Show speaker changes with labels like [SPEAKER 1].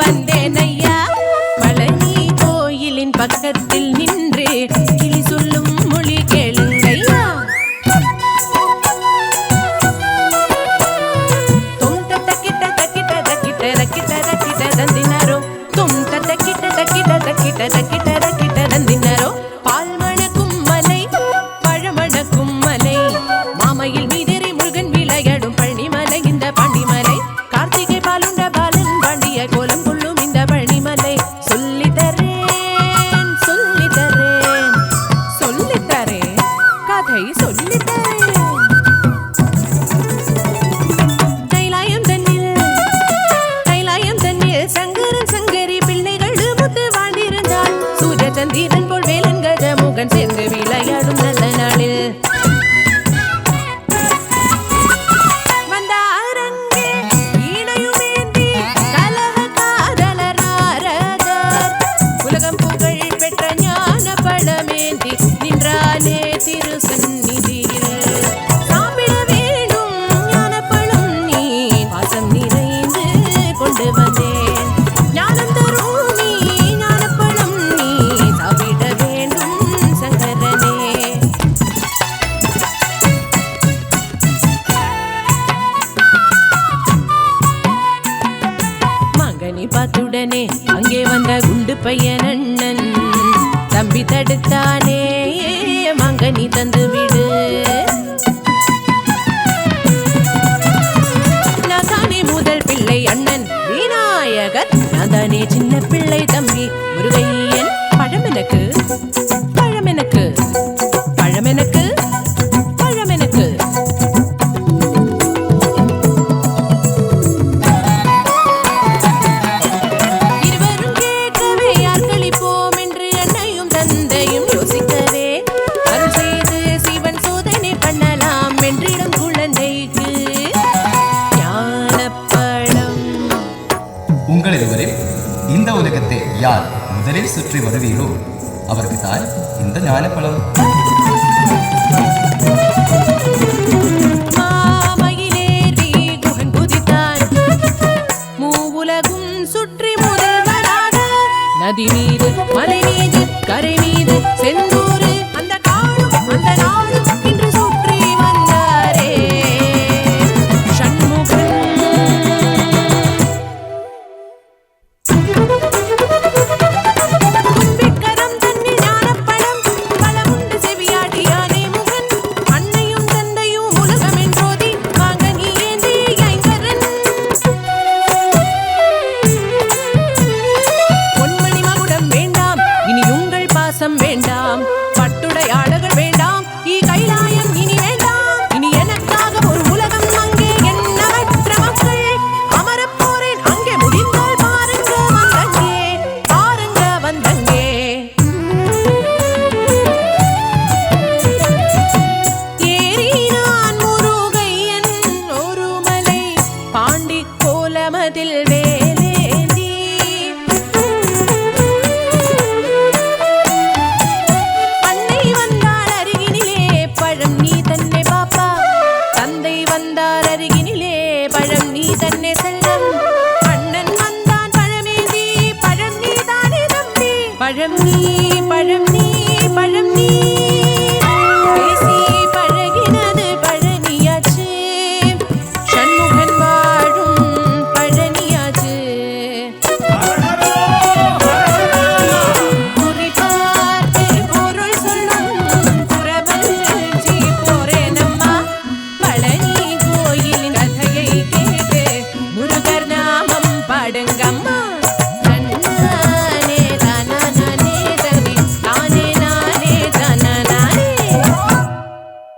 [SPEAKER 1] வந்தேன் ஐயா. பழனி கோயிலின் பக்கத்தில் நின்று கிளி சொல்லும் மொழி கேளுங்கய்யா. தும் தக்கிட்ட தக்கிட்ட தக்கிட்ட தக்கிட்ட தக்கிட்ட தந்தினாரோ, தும் தக்கிட்ட தக்கிட்ட தக்கிட்ட தக்கிட்ட தக்கிட்ட தந்தினாரோ. பால் மணக்கும் மலை பழமணக்கும் மலை, மாமையில் மீதேறி முருகன் விளையாடும் பழனிமலை இந்த பாண்டிமலை. கார்த்திகை பாலுண்ட பாலன் பாண்டிய கோலம் கொள்ளும் இந்த பழனிமலை. சொல்லித்தரேன் சொல்லித்தரேன் சொல்லித்தரேன் கதை சொல்லித்தரேன். கைலாயம் தன்னில் சங்கரன் சங்கரி பிள்ளைகள் முத்து வாழ்ந்திருந்தாள். சூரிய சந்திரன் போல் வேலன் கஜமுகன் சேர்ந்து விளையாடும் நல்ல நாளில் வந்தாரங்கே ஈனையுமேந்தி கலக காதலர் நாரதர். உலகம் புகழ் பெற்ற ஞான பழமேந்தி நின்றானே திருசந்நிதியில். சாப்பிட வேண்டும் ஞானப்பழம் நீ பாசம் நிறைந்து கொண்டு வந்தேன். ஞானம் தரும் நீ ஞானப்பழம் நீ சாப்பிட வேண்டும் சங்கரனே. மகனி பார்த்துடனே அங்கே வந்த குண்டு பையன் அண்ணன் தம்பி தடுத்தானே, மகனி தந்து விடு. நான் தானே முதல் பிள்ளை அண்ணன் விநாயகர், நான் தானே சின்ன பிள்ளை தம்பி முருகையன். பழமெனக்கு பழமெனக்கு பழமெனக்கு பழமெனக்கு. இருவரும் கேட்கவே யார்களிப்போம் என்று அன்னையும் தந்தையும் யோசிக்கவே, அருள் செய்து சிவன் சோதனை பண்ணலாம் என்றிடம் குழந்தைக்கு ஞானப்பழம்.
[SPEAKER 2] உங்கள் இருவரில் இந்த உலகத்தை யார் முதலில் சுற்றி வருவீரோ அவருக்கு தான் இந்த ஞானப்பழம்.
[SPEAKER 1] மாமயிலேறி குகன் குதித்தான், மூவுலகும் சுற்றி முதல்வனாக. நதி மீது மலை மீது கரை மீது செந்தூரு அந்த காடும் அந்த நாடும் இன்று சுற்றி வந்தாரே சண்முகன். தும்பிக்கரம் தன்னில் ஞானப்பழம் பழமுண்டு செவியாட்டியானே முகன். அன்னையும் தந்தையும் உலகம் என்றோதி வாங்க நீ ஏந்தி ஐங்கரன். பொன்மணி மகுடம் வேண்டாம் இனி உங்கள் பாசம் வேண்டாம், பட்டுடையாளர்கள் வேண்டாம் கைலாயம் இனி வேண்டாம். இனி எனக்காக ஒரு உலகம் அங்கே எண்ணமற்ற மக்கள் அமரப்போரேன் அங்கே முடிந்தால் பாருங்க வந்தங்கே பாருங்க வந்தங்கே. ஏறினான் முருகையன் ஒரு மலை பாண்டி கோலமதில் வேலேந்தி. அன்னை வந்தாள் அருகினிலே பழம் நீ தன்னை பாப்பா, தந்தை வந்தார் அருகினிலே பழம் நீ தன்னை செல்லம். அண்ணன் வந்தான் பழமேந்தி பழம் நீ தானே தம்பி, பழம் நீ